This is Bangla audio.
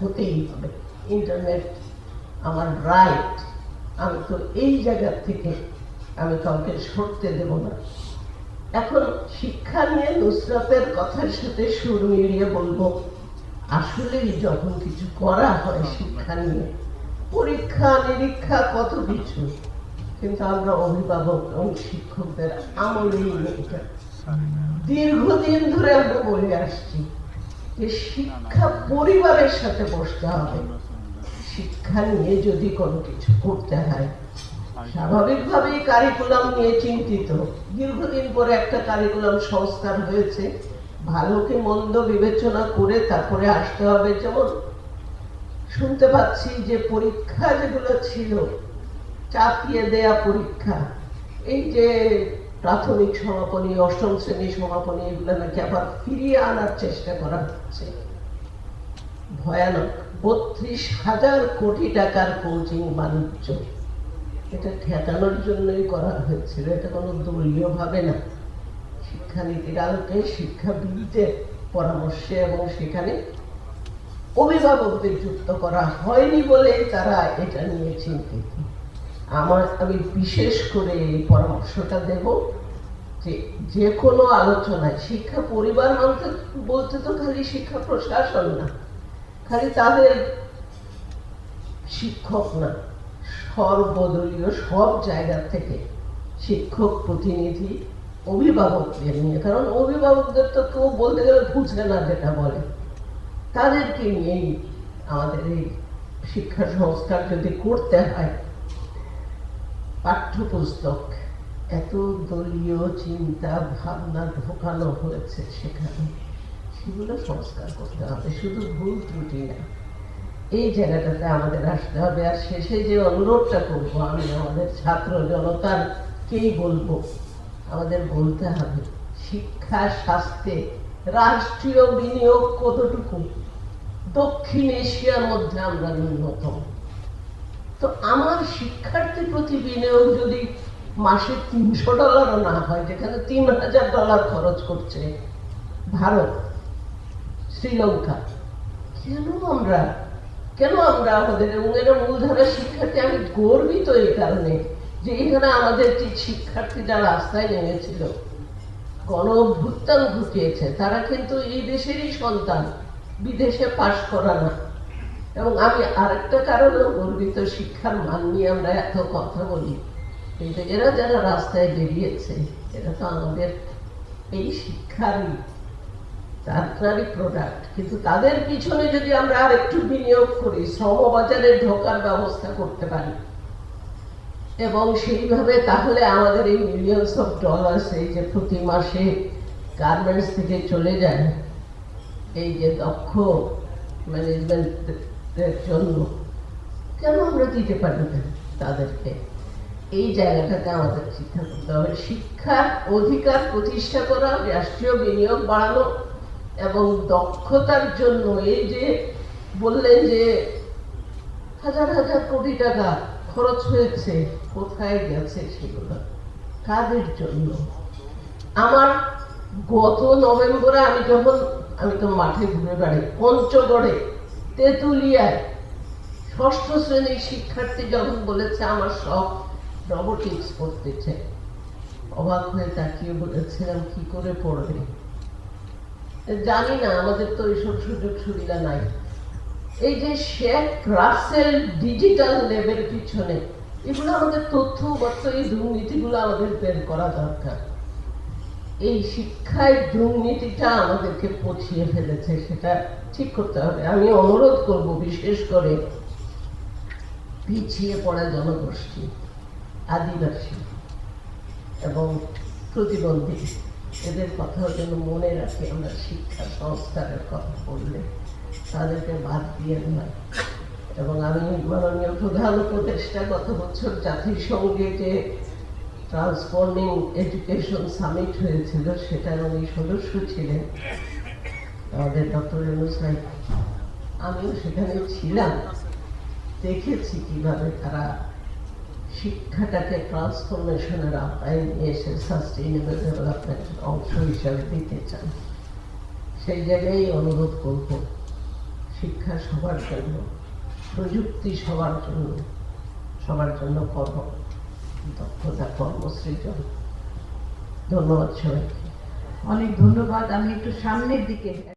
হতেই হবে। ইন্টারনেট আমার রাইট, আমি তো এই জায়গা থেকে আমি কাউকে সরতে দেব না। এখন শিক্ষা নিয়ে নুসরাতের কথার সাথে সুর মিলিয়ে বলবো, আসলেই যখন কিছু করা হয় শিক্ষা নিয়ে, পরীক্ষা নিরীক্ষা কত কিছু, কিন্তু আমরা অভিভাবক এবং শিক্ষকদের আমলেই এটা দীর্ঘদিন ধরে আমরা বলে আসছি যে শিক্ষা পরিবারের সাথে বসতে হবে। শিক্ষা নিয়ে যদি কোনো কিছু করতে হয়, স্বাভাবিকভাবেই কারিকুলাম নিয়ে চিন্তিত। দীর্ঘদিন পরে একটা কারিকুলাম সংস্কার হয়েছে, ভালো কি মন্দ বিবেচনা করে তারপরে আসতে হবে। যেমন শুনতে পাচ্ছি যে পরীক্ষা যেগুলো ছিল, চাপিয়ে দেয়া পরীক্ষা, এই যে প্রাথমিক সমাপনী, অষ্টম শ্রেণী সমাপনী, এগুলো নাকি আবার ফিরিয়ে আনার চেষ্টা করা হচ্ছে। ভয়ানক। 32,000 কোটি টাকার কোচিং বাণিজ্য, এটা ঠেকানোর জন্যই করা হয়েছিল, এটা কোনো দলীয় ভাবে না। শিক্ষানীতির আলোকে শিক্ষাবিদদের পরামর্শে এবং সেখানে অভিভাবকদের যুক্ত করা হয়নি বলে তারা এটা নিয়ে চিন্তিত। আমি বিশেষ করে এই পরামর্শটা দেব যে যে কোনো আলোচনায় শিক্ষা পরিবার বলতে তো খালি শিক্ষা প্রশাসন না, খালি তাদের শিক্ষক না, সর্বদলীয় সব জায়গা থেকে শিক্ষক প্রতিনিধি, অভিভাবকদের নিয়ে, কারণ অভিভাবকদের তো কেউ বলতে গেলে বুঝে না যেটা বলে, তাদেরকে নিয়েই আমাদের এই শিক্ষা সংস্কার যদি করতে হয়। পাঠ্যপুস্তক এত দলীয় চিন্তা ভাবনা ঢোকানো হয়েছে সেখানে, সেগুলো সংস্কার করতে হবে, শুধু ভুল ত্রুটি না। এই জায়গাটাতে আমাদের আসতে হবে। আর শেষে যে অনুরোধটা করবো আমি আমাদের ছাত্র জনতারকেই বলবো, আমাদের বলতে হবে শিক্ষা স্বাস্থ্যে রাষ্ট্রীয় বিনিয়োগ কতটুকু। দক্ষিণ এশিয়ার মধ্যে আমরা ন্যূনতম। তো আমার শিক্ষার্থী প্রতি বিনিয়োগ যদি মাসে $300 না হয়, যেখানে $3,000 খরচ করছে ভারত, শ্রীলঙ্কা, কেন আমরা আমাদের, এবং এরা মূলধারার শিক্ষার্থী। আমি গর্বিত এই কারণে যে এখানে আমাদের যে শিক্ষার্থীরা রাস্তায় নেমেছিল, গণ অভ্যুত্থান ঘটিয়েছে, তারা কিন্তু এই দেশেরই সন্তান, বিদেশে পাশ করা না। এবং আমি আরেকটা কারণেও গর্বিত, শিক্ষার মান নিয়ে আমরা এত কথা বলি, কিন্তু এরা যারা রাস্তায় বেরিয়েছে, এরা তো আমাদের এই শিক্ষারই তারই প্রোডাক্ট। কিন্তু তাদের পিছনে যদি আমরা আর একটু বিনিয়োগ করি, শ্রমবাজারে ঢোকার ব্যবস্থা করতে পারি এবং সেইভাবে, তাহলে আমাদের এই মিলিয়নস অফ ডলার্স, এই যে প্রতি মাসে গার্মেন্টস থেকে চলে যায় এই যে দক্ষ ম্যানেজমেন্টের জন্য, কেন আমরা দিতে পারি না তাদেরকে? এই জায়গাটাতে আমাদের চিন্তা করতে হবে। শিক্ষার অধিকার প্রতিষ্ঠা করা, রাষ্ট্রীয় বিনিয়োগ বাড়ানো এবং দক্ষতার জন্য, এই যে বললেন যে হাজার হাজার কোটি টাকা খরচ হয়েছে, কোথায় গেছে সেগুলো, কাদের জন্য? আমার গত নভেম্বরে আমি তো মাঠে ঘুরে বেড়াই, পঞ্চগড়ে তেঁতুলিয়ায় ষষ্ঠ শ্রেণীর শিক্ষার্থী যখন বলেছে আমার সব রোবোটিক্স পড়তেছে, অবাক হয়ে তাকিয়ে বলেছিলাম কি করে পড়বে, জানি না, আমাদের তো এইসব সুযোগ সুবিধা নাই। এই যে শেখ রাসেল ডিজিটাল লেভেল পিছনে, এগুলো আমাদের তথ্যগত এই দুর্নীতিগুলো আমাদের বের করা দরকার। এই শিক্ষায় দুর্নীতিটা আমাদেরকে পচিয়ে ফেলেছে, সেটা ঠিক করতে হবে। আমি অনুরোধ করব বিশেষ করে পিছিয়ে পড়া জনগোষ্ঠী, আদিবাসী এবং প্রতিবন্ধী, এদের কথাও যেন মনে রাখি আমরা শিক্ষা সংস্কারের কথা বললে, তাদেরকে বাদ দিয়ে নয়। এবং আমি মাননীয় প্রধান উপদেষ্টা গত বছর জাতিসংঘে যে ট্রান্সফর্মিং এডুকেশন সামিট হয়েছিল, সেটার উনি সদস্য ছিলেন, আমাদের ডক্টর ইউনূস ভাই। আমিও সেখানে ছিলাম, দেখেছি কিভাবে তারা শিক্ষাটাকে ট্রান্সফরমেশনের আওতায় নিয়ে এসে সাস্টেইনেবল ডেভেলপমেন্টের অংশ হিসাবে দিতে চান। সেই জায়গায় অনুরোধ করব শিক্ষা সবার জন্য, প্রযুক্তি সবার জন্য দক্ষতা কর্মসৃজন। ধন্যবাদ সবাইকে। অনেক ধন্যবাদ। আমি একটু সামনের দিকে